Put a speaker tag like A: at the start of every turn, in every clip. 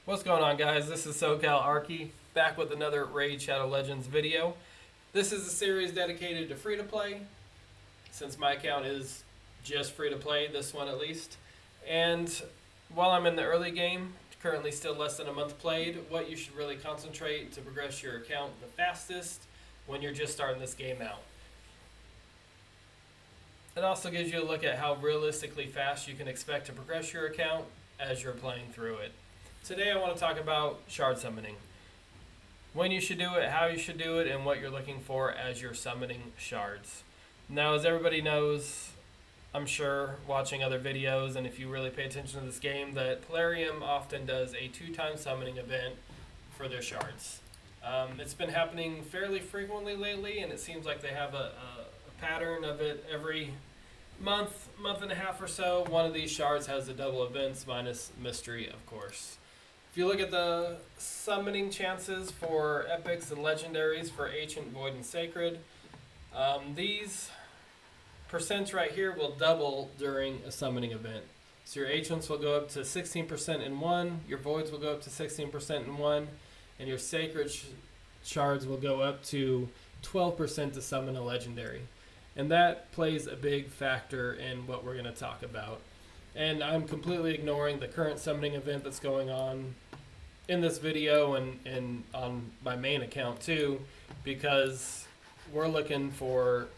A: What's going on, guys? This is SoCal Arky back with another Raid Shadow Legends video. This is a series dedicated to free to play, since my account is just free to play, this one at least. And while I'm in the early game, currently still less than a month played, what you should really concentrate to progress your account the fastest when you're just starting this game out. It also gives you a look at how realistically fast you can expect to progress your account as you're playing through it. Today I want to talk about shard summoning. When you should do it, how you should do it, and what you're looking for as you're summoning shards. Now, as everybody knows, I'm sure, watching other videos, and if you really pay attention to this game, that Plarium often does a 2-time summoning event for their shards. It's been happening fairly frequently lately, and it seems like they have a pattern of it every month and a half or so. One of these shards has the double events minus mystery, of course. If you look at the summoning chances for epics and legendaries for Ancient, Void, and Sacred, these percents right here will double during a summoning event. So your Ancients will go up to 16% in one, your Voids will go up to 16% in one, and your Sacred shards will go up to 12% to summon a legendary. And that plays a big factor in what we're going to talk about. And I'm completely ignoring the current summoning event that's going on in this video and on my main account too, because we're looking for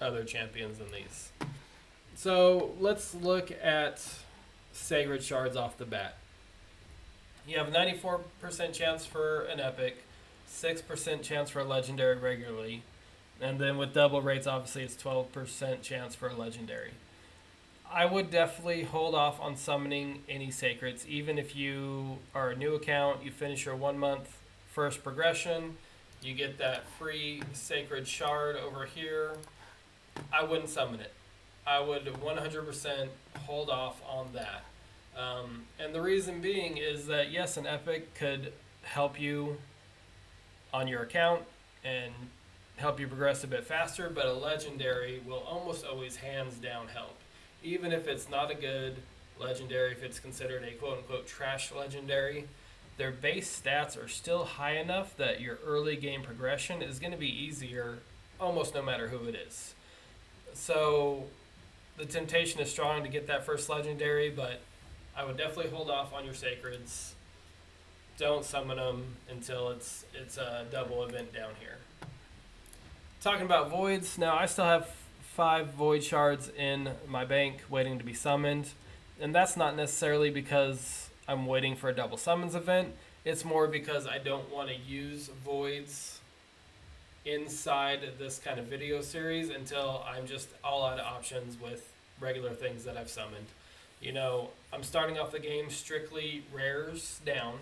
A: other champions than these. So let's look at Sacred Shards off the bat. You have a 94% chance for an epic, 6% chance for a legendary regularly, and then with double rates, obviously it's 12% chance for a legendary. I would definitely hold off on summoning any sacreds, even if you are a new account, you finish your 1 month first progression, you get that free sacred shard over here. I wouldn't summon it. I would 100% hold off on that. And the reason being is that yes, an epic could help you on your account and help you progress a bit faster, but a legendary will almost always hands down help. Even if it's not a good legendary, if it's considered a quote-unquote trash legendary, their base stats are still high enough that your early game progression is going to be easier almost no matter who it is. So the temptation is strong to get that first legendary, but I would definitely hold off on your sacreds. Don't summon them until it's a double event down here. Talking about voids, now I still have 5 void shards in my bank waiting to be summoned, and that's not necessarily because I'm waiting for a double summons event. It's more because I don't want to use voids inside this kind of video series until I'm just all out of options with regular things that I've summoned. You know, I'm starting off the game strictly rares down.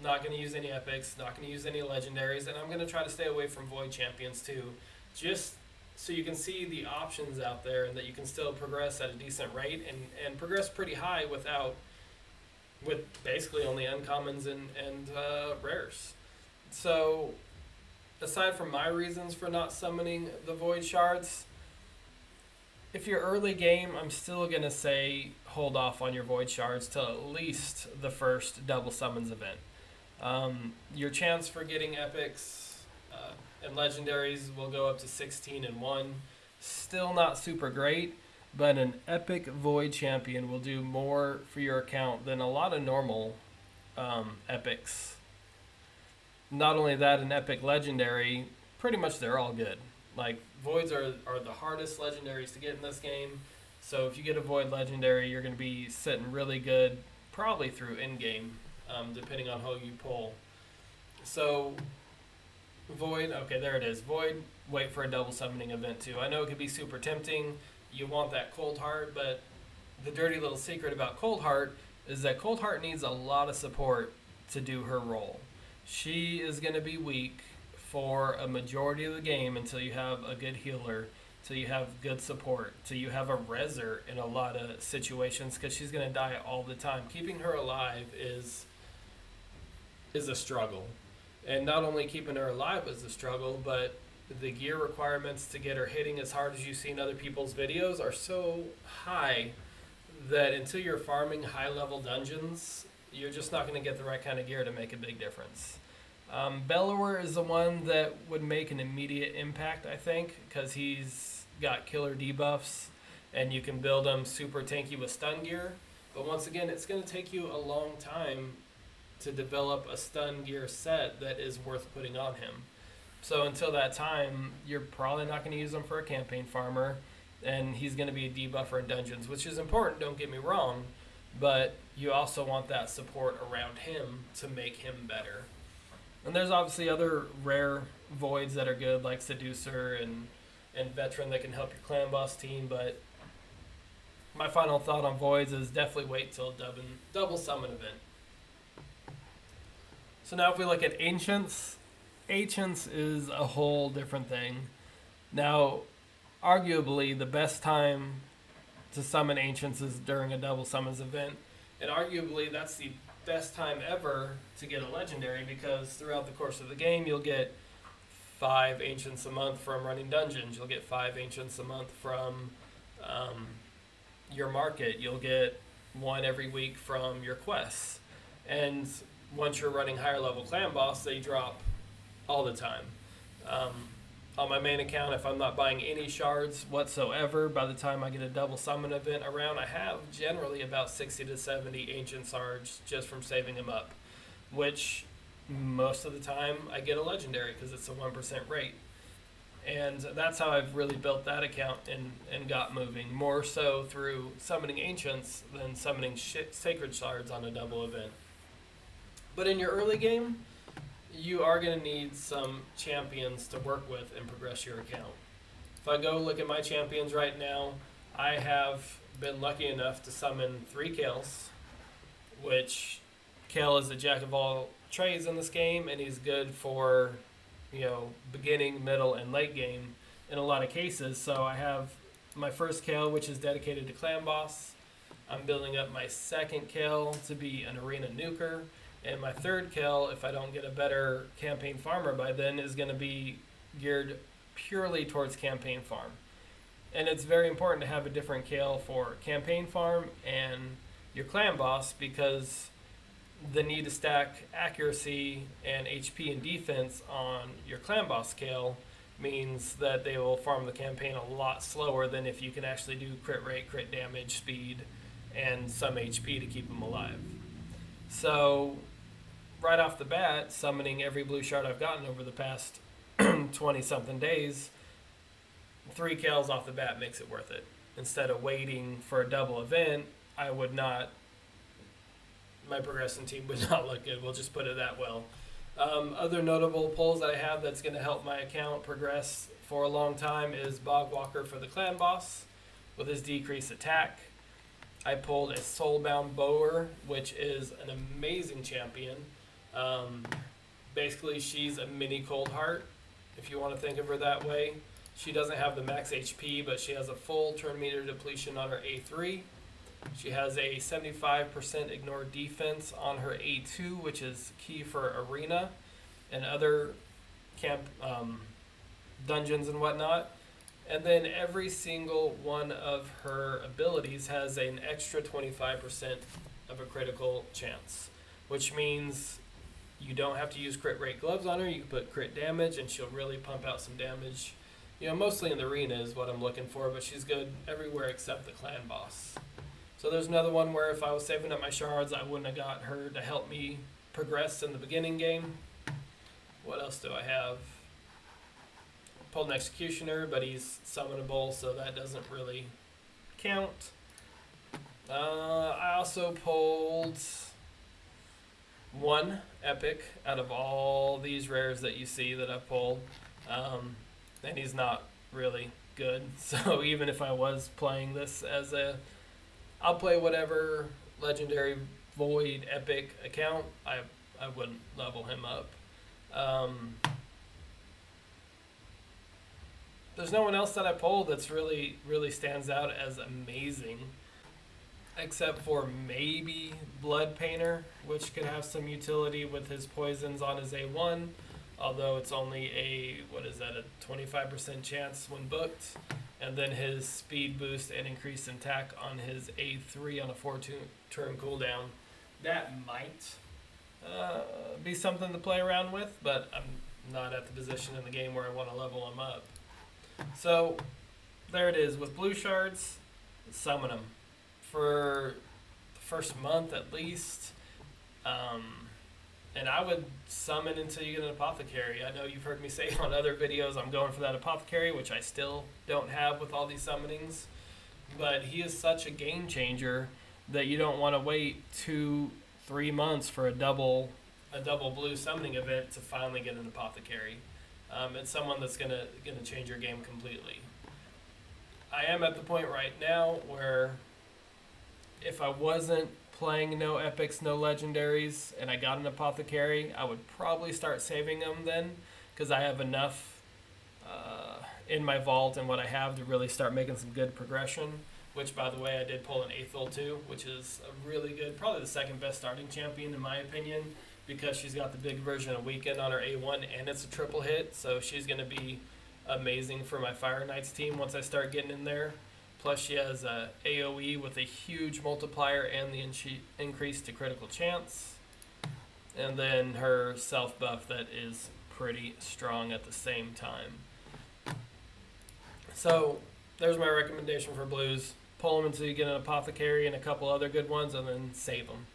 A: Not going to use any epics, not going to use any legendaries, and I'm going to try to stay away from void champions too, just so you can see the options out there and that you can still progress at a decent rate and progress pretty high with basically only uncommons and rares. So aside from my reasons for not summoning the void shards, if you're early game, I'm still going to say hold off on your void shards till at least the first double summons event. Your chance for getting epics and legendaries will go up to 16 and 1. Still not super great, but an epic void champion will do more for your account than a lot of normal epics. Not only that, an epic legendary, pretty much they're all good. Like, voids are the hardest legendaries to get in this game. So if you get a void legendary, you're going to be sitting really good, probably through in-game, depending on how you pull. So void, okay, there it is. Void, wait for a double summoning event too. I know it could be super tempting. You want that cold heart, but the dirty little secret about cold heart is that cold heart needs a lot of support to do her role. She is going to be weak for a majority of the game until you have a good healer, till you have good support, till you have a reser in a lot of situations, because she's going to die all the time. Keeping her alive is a struggle. And not only keeping her alive is a struggle, but the gear requirements to get her hitting as hard as you see in other people's videos are so high that until you're farming high level dungeons, you're just not going to get the right kind of gear to make a big difference. Bellower is the one that would make an immediate impact, I think, because he's got killer debuffs, and you can build him super tanky with stun gear. But once again, it's going to take you a long time to develop a stun gear set that is worth putting on him. So until that time, you're probably not going to use him for a campaign farmer, and he's going to be a debuffer in dungeons, which is important, don't get me wrong, but you also want that support around him to make him better. And there's obviously other rare voids that are good, like Seducer and Veteran, that can help your clan boss team, but my final thought on voids is definitely wait till double summon event. So now if we look at Ancients is a whole different thing. Now, arguably, the best time to summon Ancients is during a double summons event, and arguably that's the best time ever to get a legendary, because throughout the course of the game you'll get 5 Ancients a month from running dungeons, you'll get 5 Ancients a month from your market, you'll get 1 every week from your quests, and once you're running higher level clan boss, they drop all the time. On my main account, if I'm not buying any shards whatsoever, by the time I get a double summon event around, I have generally about 60 to 70 ancient shards just from saving them up, which most of the time I get a legendary because it's a 1% rate. And that's how I've really built that account and got moving, more so through summoning ancients than summoning sacred shards on a double event. But in your early game, you are going to need some champions to work with and progress your account. If I go look at my champions right now, I have been lucky enough to summon 3 Kales, which Kale is a jack of all trades in this game, and he's good for, beginning, middle, and late game in a lot of cases. So I have my first Kale, which is dedicated to clan boss. I'm building up my second Kale to be an arena nuker. And my third Kale, if I don't get a better campaign farmer by then, is going to be geared purely towards campaign farm. And it's very important to have a different Kale for campaign farm and your clan boss, because the need to stack accuracy and HP and defense on your clan boss Kale means that they will farm the campaign a lot slower than if you can actually do crit rate, crit damage, speed, and some HP to keep them alive. So right off the bat, summoning every blue shard I've gotten over the past 20-something days, 3 Kales off the bat makes it worth it. Instead of waiting for a double event, my progressing team would not look good. We'll just put it that well. Other notable pulls that I have that's going to help my account progress for a long time is Bogwalker for the clan boss with his decreased attack. I pulled a Soulbound Bower, which is an amazing champion. Basically, she's a mini Cold Heart, if you want to think of her that way. She doesn't have the max HP, but she has a full turn meter depletion on her A3. She has a 75% ignore defense on her A2, which is key for arena and other camp dungeons and whatnot. And then every single one of her abilities has an extra 25% of a critical chance, which means you don't have to use crit rate gloves on her. You can put crit damage, and she'll really pump out some damage. Mostly in the arena is what I'm looking for, but she's good everywhere except the clan boss. So there's another one where if I was saving up my shards, I wouldn't have got her to help me progress in the beginning game. What else do I have? Pulled an Executioner, but he's summonable, so that doesn't really count. I also pulled 1 Epic out of all these rares that you see that I've pulled, and he's not really good. So even if I was playing this as I'll play whatever legendary void epic account, I wouldn't level him up. There's no one else that I pulled that's really stands out as amazing, except for maybe Blood Painter, which could have some utility with his poisons on his A1, although it's only a 25% chance when booked, and then his speed boost and increased attack on his A3 on a 4-turn cooldown that might be something to play around with, but I'm not at the position in the game where I want to level them up. So there it is. With blue shards, summon them for the first month at least. And I would summon until you get an apothecary. I know you've heard me say on other videos I'm going for that apothecary, which I still don't have with all these summonings. But he is such a game changer that you don't want to wait 2-3 months for a double blue summoning event to finally get an apothecary. It's someone that's gonna change your game completely. I am at the point right now where if I wasn't playing no epics, no legendaries, and I got an apothecary, I would probably start saving them then, because I have enough in my vault and what I have to really start making some good progression. Which, by the way, I did pull an Aethel too, which is a really good, probably the second best starting champion in my opinion, because she's got the big version of Weekend on her A1 and it's a triple hit, so she's going to be amazing for my Fire Knights team once I start getting in there. Plus she has a AoE with a huge multiplier and the increase to critical chance. And then her self buff that is pretty strong at the same time. So there's my recommendation for blues. Pull them until you get an apothecary and a couple other good ones, and then save them.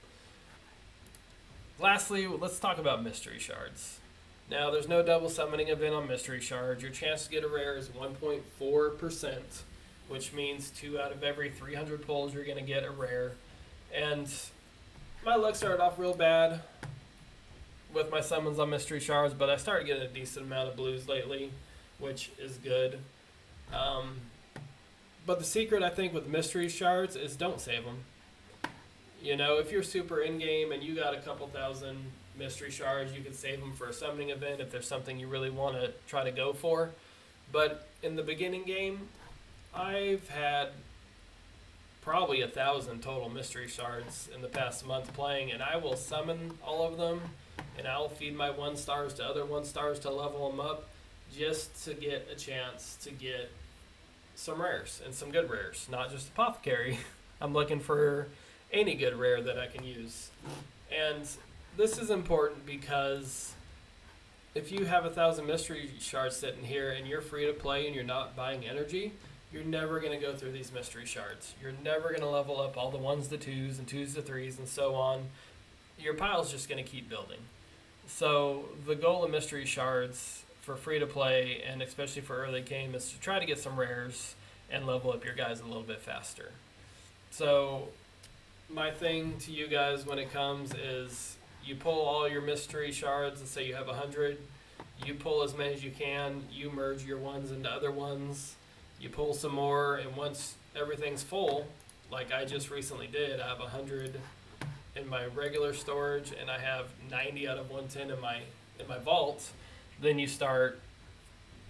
A: Lastly, let's talk about mystery shards. Now, there's no double summoning event on mystery shards. Your chance to get a rare is 1.4%, which means 2 out of every 300 pulls you're going to get a rare. And my luck started off real bad with my summons on mystery shards, but I started getting a decent amount of blues lately, which is good. But the secret, I think, with mystery shards is don't save them. You know, if you're super in-game and you got a couple thousand mystery shards, you can save them for a summoning event if there's something you really want to try to go for. But in the beginning game, I've had probably 1,000 total mystery shards in the past month playing, and I will summon all of them, and I'll feed my 1-stars to other 1-stars to level them up just to get a chance to get some rares, and some good rares, not just apothecary. I'm looking for any good rare that I can use. And this is important because if you have 1,000 mystery shards sitting here and you're free to play and you're not buying energy, you're never going to go through these mystery shards. You're never going to level up all the 1s to 2s and 2s to 3s and so on. Your pile's just going to keep building. So the goal of mystery shards for free to play, and especially for early game, is to try to get some rares and level up your guys a little bit faster. So my thing to you guys when it comes is you pull all your mystery shards, and say you have 100, you pull as many as you can, you merge your 1s into other ones, you pull some more, and once everything's full, like I just recently did, I have 100 in my regular storage and I have 90 out of 110 in my vault. Then you start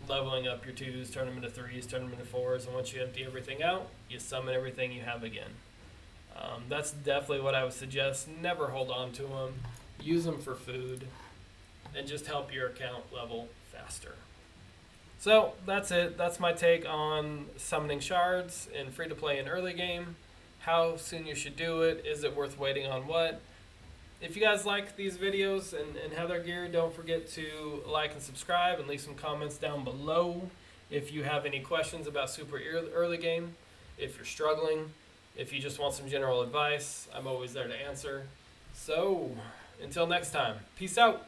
A: leveling up your 2s, turn them into 3s, turn them into 4s, and once you empty everything out, you summon everything you have again. That's definitely what I would suggest. Never hold on to them. Use them for food, and just help your account level faster. So that's it. That's my take on summoning shards in free-to-play and early game. How soon you should do it. Is it worth waiting on what? If you guys like these videos and how they're geared, don't forget to like and subscribe and leave some comments down below if you have any questions about super early game. If you're struggling, if you just want some general advice, I'm always there to answer. So, until next time, peace out.